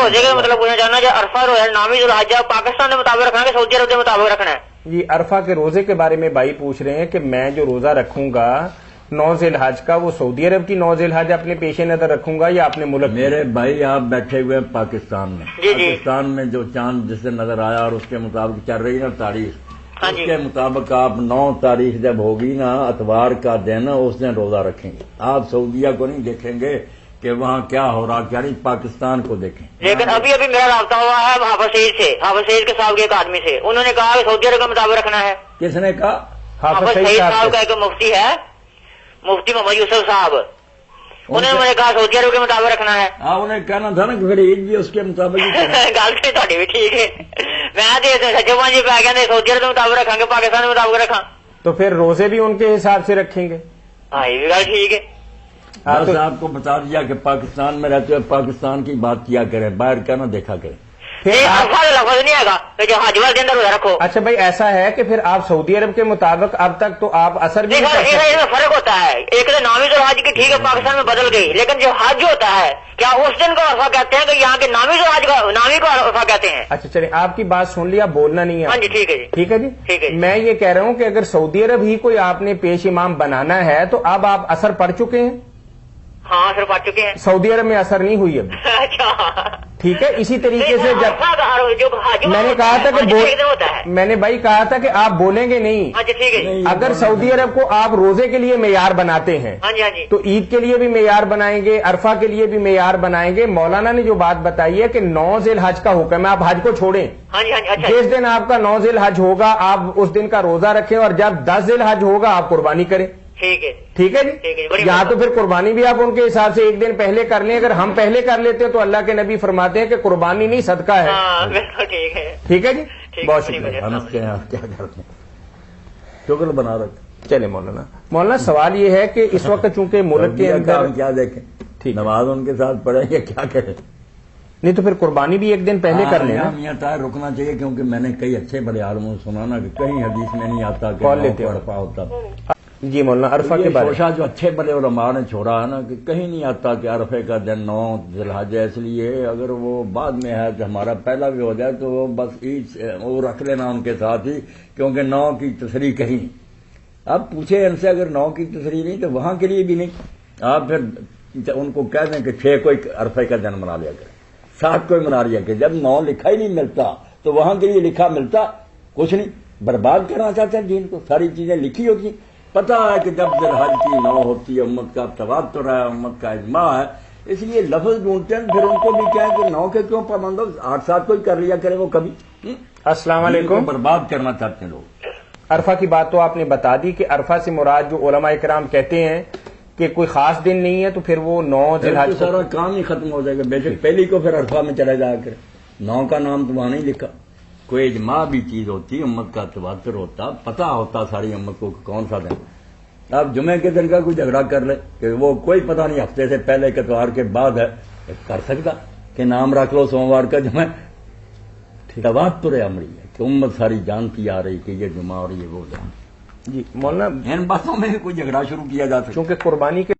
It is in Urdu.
روزے کا مطلب پوچھنا چاہنا جو عرفہ روزہ نامی ذوالحج پاکستان کے مطابق رکھنا ہے سعودی عرب کے مطابق رکھنا ہے؟ جی عرفہ کے روزے کے بارے میں بھائی پوچھ رہے ہیں کہ میں جو روزہ رکھوں گا 9 ذی الحج کا، وہ سعودی عرب کی 9 ذی الحج اپنے پیش نظر رکھوں گا یا اپنے ملک؟ میرے بھائی آپ بیٹھے ہوئے پاکستان میں، جی جی پاکستان میں جو چاند جس سے نظر آیا اور اس کے مطابق چل رہی نا تاریخ، ہاں اس جی کے مطابق آپ 9 تاریخ جب ہوگی نا اتوار کا دن اس دن روزہ رکھیں گے۔ آپ سعودیہ کو نہیں دیکھیں گے کہ وہاں کیا ہو رہا، کیا نہیں، پاکستان کو دیکھیں۔ لیکن ابھی میرا رابطہ ہوا ہے حافظ سعید سے، حافظ سعید کے صاحب کے ایک آدمی سے، انہوں نے کہا کہ سعودی عرب کے مطابق رکھنا ہے۔ کس نے کہا؟ حافظ سعید صاحب کا ایک مفتی ہے، مفتی محمد یوسف صاحب، انہوں نے مجھے کہا سعودی عرب کے مطابق رکھنا ہے۔ آپ انہیں کہنا تھا نا کہ پھر عید بھی اس کے مطابق ہی کرنا۔ گل تو تھوڑی بھی ٹھیک ہے، میں سچے پانچ پہ کہ سعودی عرب کے مطابق رکھیں گے، پاکستان کے مطابق رکھا تو پھر روزے بھی ان کے حساب سے رکھیں گے؟ ہاں یہ بھی گل ٹھیک ہے۔ بس آپ کو بتا دیا کہ پاکستان میں رہتے ہوئے پاکستان کی بات کیا کریں، باہر کا نہ دیکھا کریں۔ نہیں عرفہ لفظ نہیں آئے گا کہ جو حج والے کے اندر روزہ رکھو۔ اچھا بھائی ایسا ہے کہ پھر آپ سعودی عرب کے مطابق اب تک تو آپ اثر بھی نہیں کر سکتے؟ اس میں فرق ہوتا ہے، ایک تو نامی ذوالحج کی ٹھیک ہے پاکستان میں بدل گئی، لیکن جو حج ہوتا ہے کیا اس دن کو عرفہ کہتے ہیں کہ یہاں کے نامی ذوالحج کا نامی کو عرفہ کہتے ہیں؟ اچھا چلیں آپ کی بات سن لیا، بولنا نہیں ہے۔ ہاں جی ٹھیک ہے جی ٹھیک ہے جی، ٹھیک ہے۔ میں یہ کہہ رہا ہوں کہ اگر سعودی عرب ہی کوئی آپ نے پیش امام بنانا ہے تو اب آپ اثر پڑ چکے ہیں؟ ہاں سر پڑ چکے ہیں۔ سعودی عرب میں اثر نہیں ہوئی ابھی؟ اچھا ٹھیک ہے، اسی طریقے سے جب میں نے کہا تھا کہ میں نے بھائی کہا تھا کہ آپ بولیں گے نہیں۔ اچھا ٹھیک ہے جی۔ اگر سعودی عرب کو آپ روزے کے لیے معیار بناتے ہیں ہاں جی ہاں جی تو عید کے لیے بھی معیار بنائیں گے، عرفہ کے لیے بھی معیار بنائیں گے۔ مولانا نے جو بات بتائی ہے کہ 9 ذی الحج کا حکم ہے، آپ حج کو چھوڑیں، ہاں جی ہاں جی۔ اچھا جس دن آپ کا 9 ذی الحج ہوگا آپ اس دن کا روزہ رکھیں، اور جب 10 ذی الحج ہوگا آپ قربانی کریں۔ ٹھیک ہے ٹھیک ہے ٹھیک ہے، جی، بڑی یہاں تو پھر قربانی بھی آپ ان کے حساب سے ایک دن پہلے کر لیں۔ اگر ہم پہلے کر لیتے تو اللہ کے نبی فرماتے ہیں کہ قربانی نہیں صدقہ ہے۔ ہاں بالکل ٹھیک ہے۔ ٹھیک ہے جی، ٹھیک ہے، بہت بڑی شکریہ۔ بڑی۔ ہم کیا کرتے ہیں، شکر بنا رکھتے۔ چلے مولانا سوال یہ ہے کہ اس وقت چونکہ ملک کے اندر ہم کیا دیکھیں، ٹھیک ہے، نماز ان کے ساتھ پڑھیں یا کیا کریں؟ نہیں تو پھر قربانی بھی ایک دن پہلے کر لیں نا۔ میاں طاہر رکنا چاہیے، کیونکہ میں نے کئی اچھے بڑے عالموں سے سنا نا کہ کہیں حدیث میں نہیں آتا کہ کال لیتے ہو۔ عرفہ ہوتا۔ جی مولانا عرفہ کے بارے میں شوشہ جو اچھے بڑے علماء نے چھوڑا ہے نا کہ کہیں نہیں آتا کہ عرفے کا دن 9 ذی الحج ہے، اس لیے اگر وہ بعد میں ہے تو ہمارا پہلا بھی ہو جائے تو وہ بس عید وہ رکھ لینا ان کے ساتھ ہی، کیونکہ 9 کی تشریح کہیں۔ اب پوچھے ان سے اگر 9 کی تشریح نہیں تو وہاں کے لیے بھی نہیں، آپ پھر ان کو کہہ دیں کہ 6 کو عرفے کا دن منا لیا کریں، 7 کو منا لیا کہ جب 9 لکھا ہی نہیں ملتا تو وہاں کے لیے لکھا ملتا کچھ نہیں، برباد کرنا چاہتے ہیں دین کو، ساری چیزیں لکھی ہوتی۔ پتہ ہے کہ جب ذی الحج کی 9 ہوتی ہے امت کا تواتر ہے، امت کا اجماع ہے، اس لیے لفظ ڈھونڈتے ہیں، پھر ان کو بھی کہیں کہ 9 کے کیوں پابند ہو، 8-7 کو ہی کر لیا کرے وہ کبھی۔ السلام دین کو علیکم۔ برباد کرنا چاہتے ہیں لوگ۔ عرفہ کی بات تو آپ نے بتا دی کہ عرفہ سے مراد جو علماء کرام کہتے ہیں کہ کوئی خاص دن نہیں ہے تو پھر وہ 9 ذی پھر الحج تو سارا کام ہی ختم ہو جائے گا، بے شک پہلی کو پھر عرفہ میں چلا جایا کرے، 9 کا نام تو وہاں نہیں لکھا۔ کوئی اجماع بھی چیز ہوتی، امت کا تواتر ہوتا، پتہ ہوتا ساری امت کو کہ کون سا دن۔ آپ جمعے کے دن کا کوئی جھگڑا کر لے کہ وہ کوئی پتہ نہیں ہفتے سے پہلے کے اتوار کے بعد ہے، کر سکتا کہ نام رکھ لو سوموار کا جمعہ۔ تواتر عملی ہے کہ امت ساری جانتی آ رہی کہ یہ جمعہ اور یہ وہ دن۔ جی مولانا ان باتوں میں کوئی جھگڑا شروع کیا جا سکتا۔ چونکہ قربانی کے